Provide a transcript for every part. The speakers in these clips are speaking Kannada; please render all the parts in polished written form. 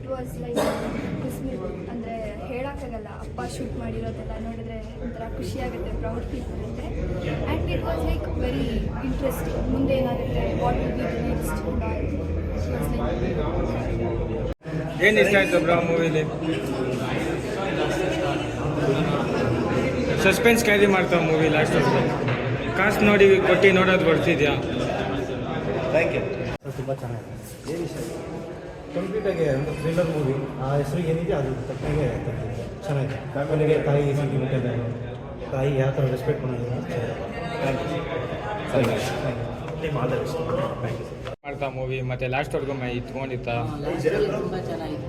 ಇಟ್ ವಾಸ್ ಲೈಕ್ ಅಂದರೆ ಹೇಳೋಕ್ಕಾಗಲ್ಲ. ಅಪ್ಪ ಶೂಟ್ ಮಾಡಿರೋದೆಲ್ಲ ನೋಡಿದ್ರೆ ಒಂಥರ ಖುಷಿಯಾಗುತ್ತೆ, ಪ್ರೌಡ್ ಫೀಲ್ ಬರುತ್ತೆ. And it was like very interesting. ಮುಂದೆ ಏನಾಗುತ್ತೆ, what will be the next. ಏನು ಇಷ್ಟ ಆಯಿತು ಬ್ರೋ ಮೂವಿಲಿ? ಸಸ್ಪೆನ್ಸ್ ಕ್ಯಾರಿ ಮಾಡ್ತಾವೆ ಮೂವಿ ಲಾಸ್ಟ್ ಕಾಸ್ಟ್ ನೋಡಿ ಕೊಟ್ಟು ನೋಡೋದು ಬರ್ತಿದ್ಯಾ? Thank you. ತುಂಬ ಚೆನ್ನಾಗಿದೆ. ಏನು ಇಷ್ಟ ಕಂಪ್ಲೀಟಾಗಿ ಒಂದು ಥ್ರಿಲ್ಲರ್ ಮೂವಿ. ಆ ಹೆಸರು ಏನಿದೆ ಅದು ತಕ್ಕನಾಗೆ ಚೆನ್ನಾಗಿದೆ. ಫ್ಯಾಮಿಲಿಗೆ ತಾಯಿ ಸೆಂಟಿಮೆಂಟಲ್, ತಾಯಿ ಯಾವ ಥರ ರೆಸ್ಪೆಕ್ಟ್ ಮಾಡೋದು ಥ್ಯಾಂಕ್ ಯು. ನಿಮ್ಮ ಆದರ್ ಇಷ್ಟ. ಥ್ಯಾಂಕ್ ಯು ಮಾಡ್ತಾ ಮೂವಿ ಮತ್ತು ಲಾಸ್ಟ್ವರೆಗೂ ಇಟ್ಕೊಂಡಿತ್ತ? ತುಂಬ ಚೆನ್ನಾಗಿದೆ.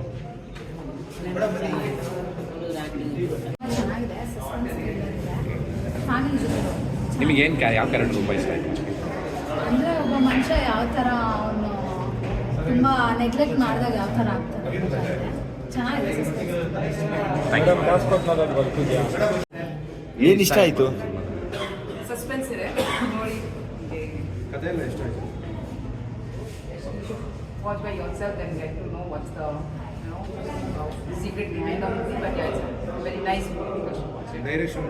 ನಿಮಗೇನು ಯಾವ ಕ್ಯಾರೆಕ್ಟರ್ ತುಂಬ ಇಷ್ಟ ಆಯಿತು? ಅಂದರೆ ಒಬ್ಬ ಮನುಷ್ಯ ಯಾವ ಥರ ಅವನು ತುಂಬ ನೆಗ್ಲೆಕ್ಟ್ ಮಾಡಿದಾಗ ಯಾವ ಥರ ಆಗ್ತಾರೆ ಚೆನ್ನಾಗಿದೆ. ಏನು ಇಷ್ಟ ಆಯಿತು? ಸಸ್ಪೆನ್ಸ್ ಇದೆ ನೋಡಿ. ಕಥೆ ಎಲ್ಲ ಇಷ್ಟ ಆಯಿತು. Watch by yourself and get to know what's the secret behind the movie. But yeah, it's a very nice movie. Direction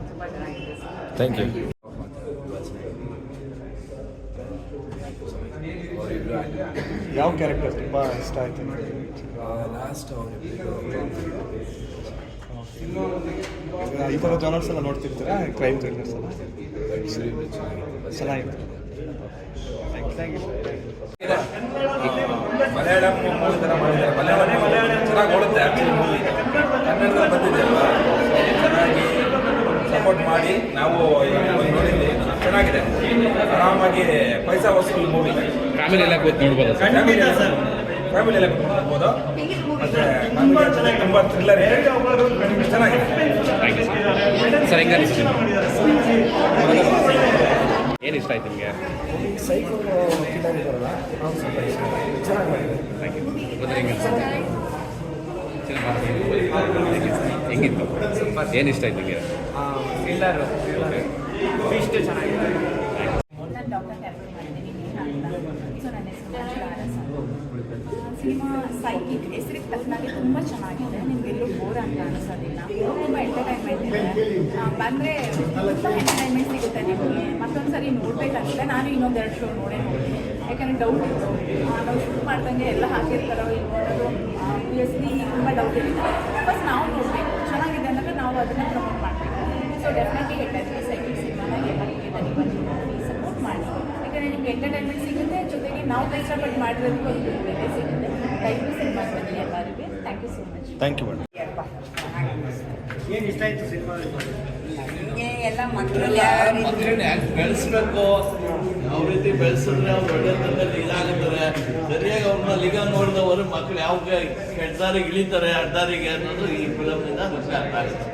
Super nice. Thank you. ಯಾವ ಕ್ಯಾರೆಕ್ಟರ್ ತುಂಬ ಇಷ್ಟ ಆಯಿತು? ಲಾಸ್ಟ್ ಈ ಥರ ಜಾನರ್ಸ್ ಎಲ್ಲ ನೋಡ್ತಿರ್ತೀರಾ? ಕ್ರೈಮ್ ಥ್ರಿಲ್ಲರ್ಸ್ ಎಲ್ಲ ಚೆನ್ನಾಗಿತ್ತು. Thank you. ಮಲಯಾಳಂ ಮೂವಿ ಥರ ಮಾಡಿದ್ದಾರೆ. ಮಲಯಾಳಂ ಚೆನ್ನಾಗಿ ಓಡುತ್ತೆ ಆ್ಯಕ್ಚುಲಿ ಮೂವಿ. ಕನ್ನಡದಲ್ಲಿ ಬಂದಿದೆ ಅಲ್ವಾ, ಚೆನ್ನಾಗಿ ಸಪೋರ್ಟ್ ಮಾಡಿ ನಾವು ನೋಡಿದ್ವಿ. ಚೆನ್ನಾಗಿದೆ, ಆರಾಮಾಗಿ ಪೈಸಾ ವಸೂಲ್ ಮೂವಿ. ಫ್ಯಾಮಿಲಿ ಎಲ್ಲ ಕೂತು ನೋಡ್ಬೋದು ಸರ್? ಫ್ಯಾಮಿಲಿ ಎಲ್ಲ ನೋಡ್ಬೋದು. ಮತ್ತು ತುಂಬ ಥ್ರಿಲ್ಲರ್ ಇದೆ, ಚೆನ್ನಾಗಿದೆ. Thank you sir. ಹೆಂಗೆ ಅನಿಸ್ತು? ಏನು ಇಷ್ಟ ಆಯ್ತು ನಿಮಗೆ? ಸೈಕಲ್ ಕಿಲ್ಲರ್ ಇದ್ದಾರಲ್ಲ, ಅವ್ನು ಸ್ವಲ್ಪ ಇಷ್ಟ. ಚೆನ್ನಾಗಿ ಮಾಡಿದ್ದಾರೆ. Thank you. ಹೆಂಗಿತ್ತು? ಏನು ಇಷ್ಟ ಆಯ್ತು ನಿಮಗೆ? ಥ್ರಿಲ್ಲರು ಫಿಸ್ಟ್ ಚೆನ್ನಾಗಿದೆ. ನಾನು ಡಾಕ್ಟರ್ ಕ್ಯಾಪ್ಟನ್ ಮಾಡಿದ್ದೀನಿ ಸೊ ನನ್ನ ಹೆಸರು ಸಿನಿಮಾ ಸೈಕಿಕ್ ಹೆಸರಿಗೆ ತಕ್ಕನಾಗಿ ತುಂಬ ಚೆನ್ನಾಗಿದೆ. ನಿಮಗೆಲ್ಲೂ ಬೋರ್ ಅಂತ ಅನಿಸೋದಿಲ್ಲ. ತುಂಬ ಎಂಟರ್ಟೈನ್ಮೆಂಟ್ ಇದೆ. ಬಂದರೆ ತುಂಬ ಎಂಟರ್ಟೈನ್ಮೆಂಟ್ ಸಿಗುತ್ತೆ ನಿಮಗೆ. ಮತ್ತೊಂದು ಸರಿ ನೋಡಬೇಕಂತ ನಾನು ಇನ್ನೊಂದೆರಡು ಶೋ ನೋಡೇ ನೋಡ್ತೀನಿ. ಯಾಕಂದರೆ ಡೌಟ್ ಇತ್ತು, ನಾವು ಶೂಟ್ ಮಾಡ್ದಂಗೆ ಎಲ್ಲ ಹಾಕಿರ್ತಾರೋ ಇಲ್ವೋ ಅನ್ನೋದು ಆಬ್ವಿಯಸ್ಲಿ ತುಂಬ ಡೌಟ್ ಇರುತ್ತೆ. ಫಸ್ಟ್ ನಾವು ನೋಡಬೇಕು, ಚೆನ್ನಾಗಿದೆ ಅಂದರೆ ನಾವು ಅದನ್ನು ಪ್ರಮೋಟ್ ಮಾಡಬೇಕು. ಸೊ ಡೆಫಿನೆಟ್ಲಿ ಹೇಳ್ತಾ ಸೈಕಿಕ್ ಸಿನಿಮಾನ ಎಲ್ಲ ಸಪೋರ್ಟ್ ಮಾಡಿ. ಯಾಕಂದರೆ ನಿಮ್ಗೆ ಎಂಟರ್ಟೈನ್ಮೆಂಟ್ ಸಿಗುತ್ತೆ, ಜೊತೆಗೆ ನಾವು ಕಷ್ಟಪಟ್ಟು ಮಾಡಿರೋದಕ್ಕೂ ಒಂದು ಬೆಲೆ ಸಿಗುತ್ತೆ. ದಯವಿಟ್ಟು ಸಿನಿಮಾ ಬನ್ನಿ ಎಲ್ಲರಿಗೂ. Thank you so much. Thank you madam. ಏನು ಇಷ್ಟ ಆಯಿತು ಸಿನಿಮಾ? ನಮಗೆ ಎಲ್ಲ ಮಕ್ಕಳು ಮಕ್ಕಳನ್ನ ಯಾಕೆ ಬೆಳೆಸ್ಬೇಕು, ಯಾವ ರೀತಿ ಬೆಳೆಸಿದ್ರೆ ಅವ್ರು ಒಳ್ಳೆತನದಲ್ಲಿ ಇದಾಗುತ್ತಾರೆ. ಸರಿಯಾಗಿ ಅವ್ರನ್ನ ಲಿಗ ನೋಡಿದವರು ಮಕ್ಕಳು ಯಾವ ಕೆಟ್ಟದಾರಿಗೆ ಇಳಿತಾರೆ ಅಡ್ಡದಾರಿಗೆ ಅನ್ನೋದು ಈ ಫಿಲಮ್ನಿಂದ ನಮಗೆ ಅರ್ಥ ಆಗುತ್ತೆ.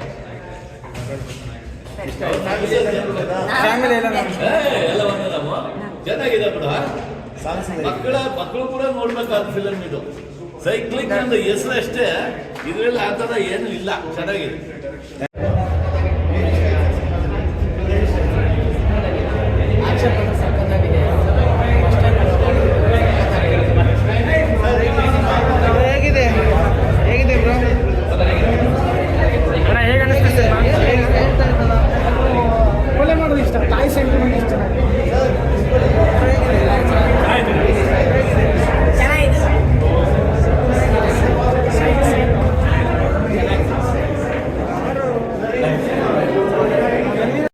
ಫ್ಯಾಮಿಲಿ ಎಲ್ಲ ಎಲ್ಲ ಒಂದು ನಾವು ಚೆನ್ನಾಗಿದೆ ಬಿಡ. ಮಕ್ಕಳು ಕೂಡ ನೋಡ್ಬೇಕಾದ ಫಿಲಮ್ ಇದು. ಸೈಕ್ಲಿಂಗ್ ಒಂದು ಹೆಸರು ಅಷ್ಟೇ, ಇದರಲ್ಲಿ ಆ ಥರ ಏನೂ ಇಲ್ಲ. ಚೆನ್ನಾಗಿದೆ.